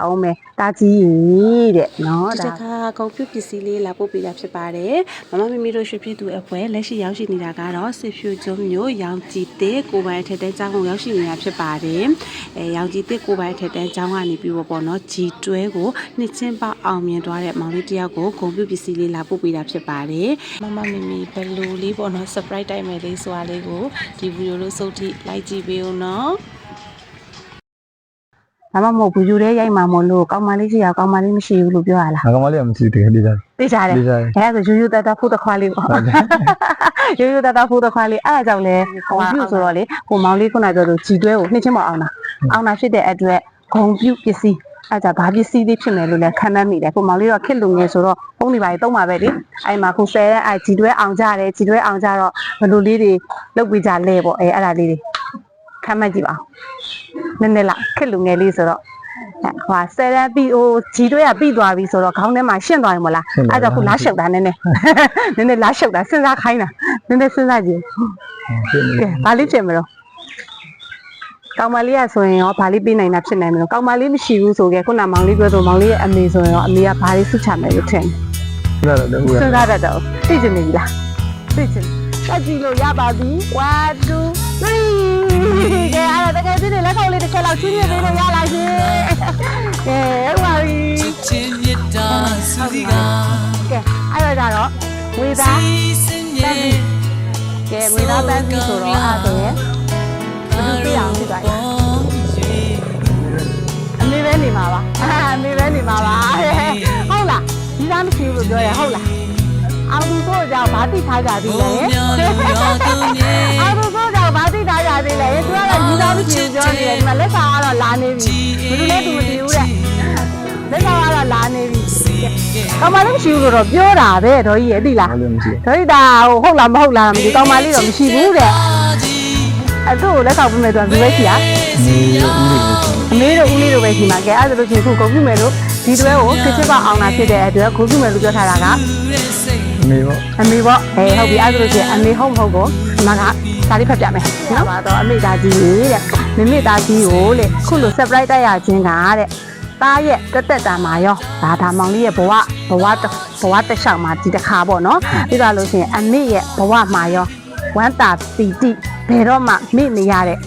အောင်မယ်တာကြီးတဲ့နော်ဒါကကွန်ပျူတာပစ္စည်းလေးလာပို့ပေးတာဖြစ်ပါတယ်မမမမီတို့ရွှေပြည်သူအဖွဲ့လက်ရှိရောက်ရှိနေတာကတော့စစ်ဖြူကျွန်းမြို့ရောင်ကြည်တဲ့ကိုပိုင်ထက်တဲ့ကျောင်းကိုရောက်ရှိနေတာဖြစ်ပါတယ်ရောင်ကြည်တဲ့ကိုပိုင်ထက်တဲ့ကျောင်းကနေပြီးပေါ့နော်ဂျီတွဲကိုနှစ်ချင်းပေါအောင်မြင်သွားတဲ့မောင်လေးတယောက်ကိုကွန်ပျူတာပစ္စည်းလေးလာပို့ပေးတာဖြစ်ပါတယ်မမမမီဘယ်လိုလေးပေါ့နော် surprise တိုက်မယ်လေးဆိုတာလေးကိုဒီဗီဒီယိုလို့စုပ်ထိလိုက်ကြည့်ပေးဦးနော်ဒါမှမဟုတ်ဘူးယူရဲရိုက်မှာမလို့ကောင်းမလေးရှိရကောင်းမလေးမရှိဘူးလို့ပြောရလားကောင်းမလေးကမရှိတယ်တေးကြတယ်တေးကြတယ်အဲဆိုယူယူတတဖို့တခွားလေးပေါ့ယူယူတတဖို့တခွားလေးအဲ့ဒါကြောင့်လဲဂုံပြုတ်ဆိုတော့လေကိုမောင်လေးခုနကပြောလို့ကြည်တွဲကိုနှစ်ချင်းမအောင်တာဖြစ်တဲ့အတွက်ဂုံပြုတ်ပစ္စည်းအဲ့ဒါဘာပစ္စည်းလေးဖြစ်မယ်လို့လဲခံမှန်းမိတယ်ကိုမောင်လေးတော့ခက်လုံငယ်ဆိုတော့ပုံနေပါလေတုံးပါပဲလေအဲ့မှာကိုဆယ်အဲ့ကြည်တွဲအောင်ကြတယ်ကြည်တွဲအောင်ကြတော့ဘယ်လိုလေးတွေလုပ်ပြီးကြလဲပေါ့အဲ့ဒါလေးတွေခံမှန်းကြည့်ပါနည်းနည်းလားခက်လုံငယ်လေးဆိုတော့ဟိုဆယ်ရန်ပြီးဟိုဂျီတွဲကပြီးသွားပြီဆိုတော့ခေါင်းထဲမှာရှင့်သွားရင်မလားအဲ့ဒါခုလားရှုပ်တာနည်းနည်းလားရှုပ်တာစဉ်းစားခိုင်းတာနည်းနည်းစဉ်းစားကြည့်ကဲဘာလေးဖြစ်မလို့ကောင်မလေးကဆိုရင်ရောဘာလေးပေးနိုင်တာဖြစ်နိုင်မလို့ကောင်မလေးမရှိဘူးဆိုကြခုနမောင်လေးပြောဆိုမောင်လေးရဲ့အမေဆိုရင်ရောအမေကဘာလေးဆုချမယ်လို့ထင်တယ်စဉ်းစားတော့သိချင်နေပြီလားသိချင်တက်ကြည့်လို့ရပါပြီ1 2 3ကဲအဲ့ဒါတကယ်ကြီးနေလက်ဆောင်လေးတစ်ချက်လောက်ချင်းချင်းပေးလို့ရလားရှင်ကဲဟုတ်ပါပြီချင်းမြတ်တာစုစီကကဲအဲ့တော့ဝေသားပန်းပြီးကဲဝေသားပန်းပြီးဆိုတော့အဲ့ဒါရဲ့ဘယ်လိုပြအောင်ဖြစ်သွားလဲအမေပဲနေမှာပါအမေပဲနေမှာပါဟုတ်လားဒီသားမရှိဘူးလို့ပြောရဟုတ်လားအောင်သူတို့ကြောင့်ဗာတိထားကြသေးလေအောင်သူတို့ကြောင့်ဗာတိထားကြသေးလေသူကတော့ယူသားမရှိပြောနေတယ်ဒီမှာလက်ဆောင်ကတော့လာနေပြီဘယ်လိုလဲသူမသိဘူးတဲ့လက်ဆောင်ကတော့လာနေပြီကောင်မလေးမရှိဘူးလို့တော့ပြောတာပဲတော်ကြီးရဲ့သိလားတော်ကြီးဒါဟုတ်လားမဟုတ်လားမသိကောင်မလေးတော့မရှိဘူးတဲ့အဲ့တို့လက်ဆောင်ပြမယ်ဆိုတော့ဒီပဲရှိရအမေတို့ဦးလေးတို့ပဲရှိမှာကဲအဲ့ဒါလို့ချင်းခုကုန်ပြီမယ်လို့ဒီတွဲကိုခစ်ချစ်ပါအောင်တာဖြစ်တဲ့အတွက်ခုပြီမယ်လို့ပြောထားတာကအမေပေါ့ဟုတ်ပြီအဲ့ဒါလို့ချင်းအမေဟုတ်မဟုတ်ကိုဒီမှာကစာလေးဖတ်ပြမယ်နော်ပါတော့အမေသားကြီးတဲ့မမေသားကြီးကိုလေခုလို surprise တိုက်ရခြင်းကတဲ့သားရဲ့တက်တာမှာရောဒါမောင်လေးရဲ့ဘဝတစ်လျှောက်မှာဒီတစ်ခါပေါ့နော်ပြီးတော့လို့ချင်းအမေရဲ့ဘဝမှာရောဝမ်းတာပီတိဘယ်တော့မှမေ့နေရတဲ့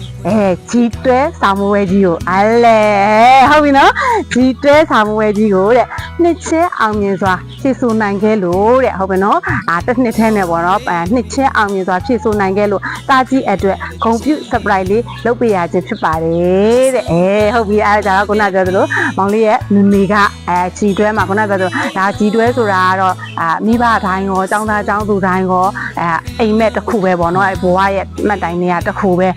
ဂျီတွဲဆောင်မွေးကြီးကိုအလဲဟုတ်ပြီနော်ဂျီတွဲဆောင်မွေးကြီးကိုတဲ့နှစ်ချင်းအောင်မြင်စွာဖြည့်ဆို့နိုင်ခဲ့လို့တဲ့ဟုတ်ပြီနော်တစ်နှစ်ထဲနဲ့ပေါ့နော်နှစ်ချင်းအောင်မြင်စွာဖြည့်ဆို့နိုင်ခဲ့လို့တာကြီးအတွက်ဂုံပြုတ် surprise လေးလုပ်ပေးရခြင်းဖြစ်ပါတယ်တဲ့ဟုတ်ပြီအဲဒါကခုနပြောသလိုမောင်လေးရဲ့မမေကဂျီတွဲမှာခုနပြောသလိုဒါဂျီတွဲဆိုတာကတော့မိဘတိုင်းရောចောင်းသားចောင်းသူတိုင်းရောအိမ်မက်တစ်ခုပဲပေါ့နော်ဘဝရဲ့မှတ်တိုင်တွေကတစ်ခုပဲ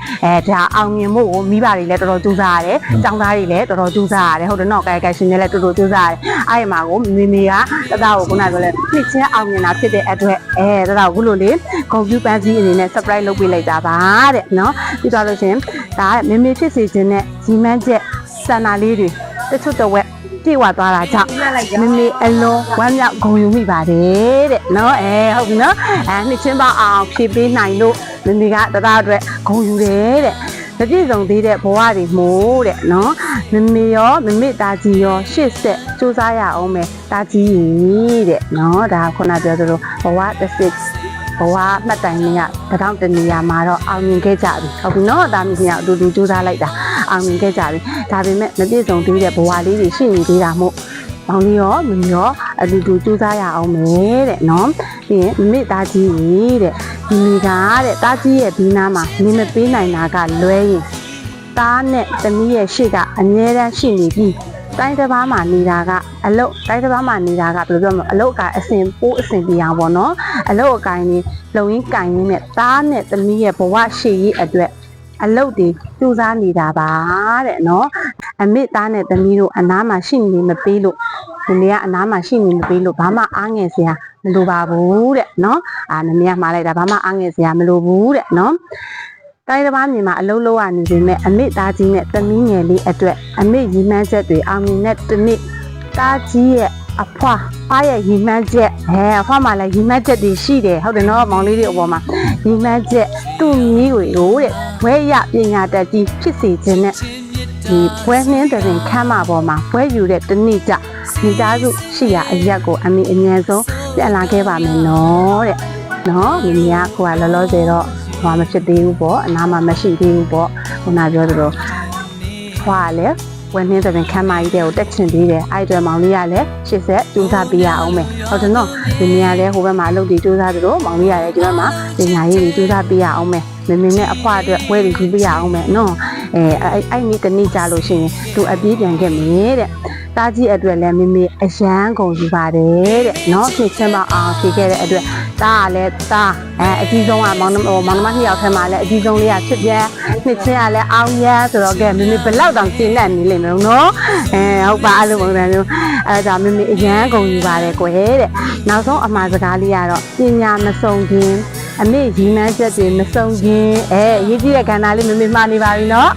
ဒါအောင်မြင်မှုကိုမိဘတွေလည်းတော်တော်ကြိုးစားရတယ်။ကျောင်းသားတွေလည်းတော်တော်ကြိုးစားရတယ်။ဟုတ်တယ်နော်။ကိုင်ရှင်တွေလည်းတော်တော်ကြိုးစားရတယ်။အဲ့ဒီမှာကိုမေမေကတသားကိုခုနကပြောလဲနှစ်ချင်းအောင်မြင်တာဖြစ်တဲ့အတွက်တသားကိုခုလိုလေကွန်ပျူတာပန်းကြီးအနေနဲ့ surprise လုပ်ပေးလိုက်တာပါတဲ့နော်။ပြီးတော့လို့ရှင်ဒါကမေမေဖြစ်စေခြင်းနဲ့ရီမန်းချက်ဆန္ဒလေးတွေတချို့တော့ပြေဝသွားတာကြောင့်မမေအလုံးဝမ်းမြောက်ဂုဏ်ယူမိပါတယ်တဲ့နော်ဟုတ်ပြီနော်နှစ်ချင်းပေါအောင်ဖြည့်ပေးနိုင်လို့မမေကတသားအတွက်ဂုဏ်ယူတယ်တဲ့မပြည့်စုံသေးတဲ့ဘဝတွေမို့တဲ့နော်မမေရောမမေသားကြီးရောရှေ့ဆက်စူးစမ်းရအောင်မယ်သားကြီးတဲ့နော်ဒါခုနပြောသလိုဘဝတစ်စစ်ဘဝမှတ်တိုင်တွေကတောင်တနေရာမှာတော့အောင်မြင်ခဲ့ကြပြီဟုတ်ပြီနော်ဒါမျိုးကအတူတူစူးစမ်းလိုက်တာအောင်မြင်ခဲ့ကြပြီဒါပေမဲ့မပြည့်စုံသေးတဲ့ဘဝလေးတွေရှိနေသေးတာမို့မောင်လေးရောမမေရောအတူတူစူးစမ်းရအောင်မယ်တဲ့နော်ပြီးရင်မမေသားကြီးတဲ့ဒီမိကတဲ့သားကြီးရဲ့ဒီနားမှာနေမပေးနိုင်တာကလွဲရင်သားနဲ့သမီးရဲ့ရှေ့ကအမြဲတမ်းရှိနေပြီးတိုင်းတစ်ပါးမှာနေတာကအလုတ်တိုင်းတစ်ပါးမှာနေတာကဘယ်လိုပြောမလဲအလုတ်ကအစင်ပိုးအစင်ပြအောင်ပေါ့နော်အလုတ်အကိုင်းကြီးလုံရင်းကိုင်းရင်းနဲ့သားနဲ့သမီးရဲ့ဘဝရှေ့ရေးအတွက်အလုတ်တွေစူးစမ်းနေတာပါတဲ့နော်အမေသားနဲ့သမီးတို့အနားမှာရှိနေမပေးလို့ဒီနေ့ကအနားမှာရှိနေမပေးလို့ဘာမှအားငယ်စရာမလိုပါဘူးတဲ့နော်နမရမှားလိုက်တာဘာမှအားငယ်စရာမလိုဘူးတဲ့နော်တိုင်းတစ်ပါးမြေမှာအလုံးလုံးရနေပေမဲ့အမေသားကြီးနဲ့သမီးငယ်လေးအတွက်အမေရီမန်းချက်တွေအောင်မြင်တဲ့တစ်နေ့သားကြီးရဲ့အဖွားရဲ့ရီမန်းချက်အဖွားမှာလည်းရီမန်းချက်တွေရှိတယ်ဟုတ်တယ်နော်မောင်လေးတွေအပေါ်မှာရီမန်းချက်သူ့မီးတွေကိုတဲ့ဝဲရပညာတတ်ကြီးဖြစ်စေခြင်းနဲ့ ဒီပွဲနှင်းတဲ့ခမ်းမပေါ်မှာပွဲယူတဲ့တနည်းကြမိသားစုရှိရာအရက်ကိုအမေအငယ်ဆုံးပြန်လာခဲ့ပါမယ်နော်တဲ့နော်မိမိကကိုကလောလောဆယ်တော့ဘာမှဖြစ်သေးဘူးပေါ့အနားမှာမရှိသေးဘူးပေါ့ခုနပြောသလိုဖွာလည်းဝယ်နှင်းတဲ့ခမ်းမကြီးတဲ့ကိုတက်ချင်သေးတယ်အဲ့အတွက်မောင်လေးကလည်းရှစ်ဆက်ကြိုးစားပေးရအောင်မယ်ဟုတ်တယ်နော်မိမိကလည်းဟိုဘက်မှာအလုပ်တွေကြိုးစားသလိုမောင်လေးကလည်းဒီဘက်မှာပညာရေးတွေကြိုးစားပေးရအောင်မယ်မင်းနဲ့အဖွားအတွက်ဝဲတွေကြည့်ပေးရအောင်မယ်နော်အဲ့ဒီတနေ့ကြလို့ရှိရင်သူအပြေးပြန်ခဲ့မယ်တဲ့တားကြီးအတွက်လည်းမိမိအရန်ကုန်ယူပါတယ်တဲ့နော်ဖြစ်ချင်းမအောင်ဖြေခဲ့တဲ့အတွက်တားကလည်းတားအကြီးဆုံးကမောင်နှမနှစ်ယောက်ထဲမှာလည်းအကြီးဆုံးလေးကဖြစ်ပြန်နှစ်ချင်းကလည်းအောင်ရဆိုတော့ကဲမိမိဘလောက်တောင်ကျင်းနေနေလိမ့်မယ်နော်ဟုတ်ပါအဲ့လိုပုံစံမျိုးအဲ့ဒါမိမိအရန်ကုန်ယူပါတယ်ကွယ်တဲ့နောက်ဆုံးအမှားစကားလေးကတော့ပညာမဆုံးခြင်းအမေရီမန်းချက်တွေမဆုံးခင်ရေးကြည့်တဲ့ကဏ္ဍလေးမမေ့မှားနေပါပြီနော်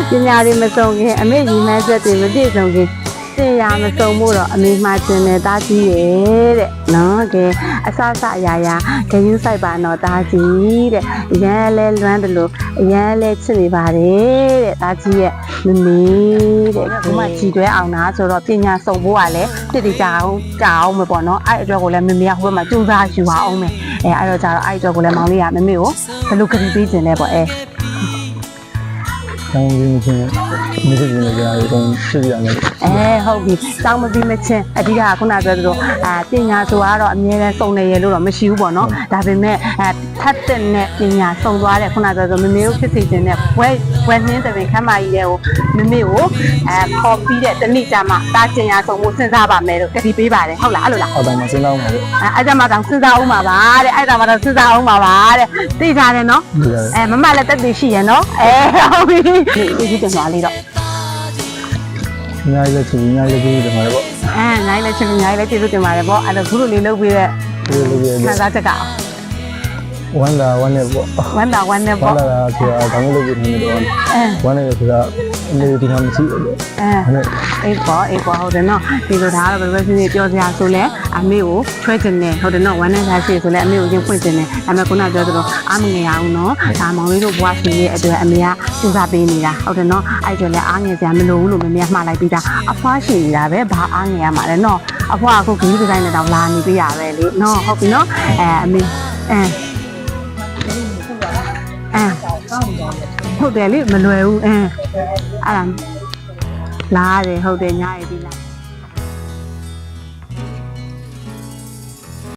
ပညာတွေမဆုံးခင်အမေရီမန်းချက်တွေမပြည့်စုံခင်သင်ရမဆုံးမို့တော့အမေမှာကျင်တဲ့သားကြီးရဲ့တဲ့နော်ကဲအဆအရာရာဂယုစိုက်ပါတော့သားကြီးတဲ့အရန်လဲလွမ်းတယ်လို့အရန်လဲချစ်နေပါတယ်တဲ့သားကြီးရဲ့မမေတဲ့ဒီမှာကြည်တွဲအောင်နာဆိုတော့ပညာစုံဖို့ကလည်းတည်တည်ကြအောင်မပေါ့နော်အဲ့အတွက်ကိုလည်းမမေကဟိုဘက်မှာကြိုးစားယူပါအောင်မယ်အဲ့တော့ကျတော့အဲ့အတွက်ကိုလည်းမောင်လေးကမမေကိုဘယ်လိုကတိပေးခြင်းလဲပေါ့တောင်းပြီးမချင်းမဖြစ်နေကြတယ်တော့ဖြစ်ရတယ်ဟုတ်ပြီတောင်းမပြီးမချင်းအဓိကခုနပြောသလိုပညာဆိုကတော့အမြဲတမ်းစုံနေရလို့တော့မရှိဘူးပေါ့နော်ဒါပေမဲ့ထပ်တဲ့နဲ့ပညာစုံသွားတဲ့ခုနပြောသလိုမမေကိုဖြစ်စေခြင်းနဲ့ဝဲနှင်းတဲ့ခမ်းမကြီးတွေကိုမမေကိုခေါ်ပြီးတဲ့တနည်းကြမှာတာကျင်ရဆုံးဖို့စဉ်းစားပါမယ်လို့ကတိပေးပါတယ်ဟုတ်လားအဲ့လိုလားဟုတ်တယ်မစဉ်းစားအောင်ပါအဲ့ဒါမှတောင်စဉ်းစားအောင်ပါတဲ့အဲ့ဒါမှတော့စဉ်းစားအောင်ပါတဲ့သိကြတယ်နော်မမလည်းတက်တည်ရှိရနော်ဟုတ်ပြီဒီတင်သွားလေးတော့ညာလည်းချင်ညာလည်းကြည့်တယ်မှာပေါ့ညာလည်းချင်ညာလည်းကျေးဇူးတင်ပါတယ်ပေါ့အဲ့တော့ခုလိုလေးလုပ်ပြီးတဲ့ခံစားချက်ကဝမ်းသာဝမ်းနဲ့ပေါ့ဝမ်းသာနဲ့ပေါ့ဝမ်းသာဆိုတာဘာလို့လုပ်ပြီးနေတော့ဝမ်းနဲ့ဆိုတာအနေဒီမှာမရှိဘူးအေးပေါ့ဟုတ်တယ်နော်ဒီလိုဒါကတော့ဘယ်လိုပဲပြောစရာဆိုလဲအမေကိုချွဲခြင်းနဲ့ဟုတ်တယ်နော်ဝမ်းနဲ့သားရှိဆိုလဲအမေကိုရင်ဖွင့်ခြင်းနဲ့ဒါပေမဲ့ခုနပြောသလိုအားမငယ်အောင်နော်ဒါမောင်လေးတို့ဘွားရှင်ရဲ့အတွက်အမေကစူးစမ်းပေးနေတာဟုတ်တယ်နော်အဲ့ဒါလည်းအားငယ်စရာမလိုဘူးလို့မမေကမှားလိုက်ပြီးသားအဖွားရှင်နေတာပဲဘာအားငယ်ရမှာလဲနော်အဖွားအခုဂီးဒီဇိုင်းနဲ့တောင်လာနေပြရပဲလေနော်ဟုတ်ပြီနော်အမေဟုတ်တယ်လေမလွယ်ဘူးအဲ့ဒါလားတယ်ဟုတ်တယ်ညာရည်ဒီလား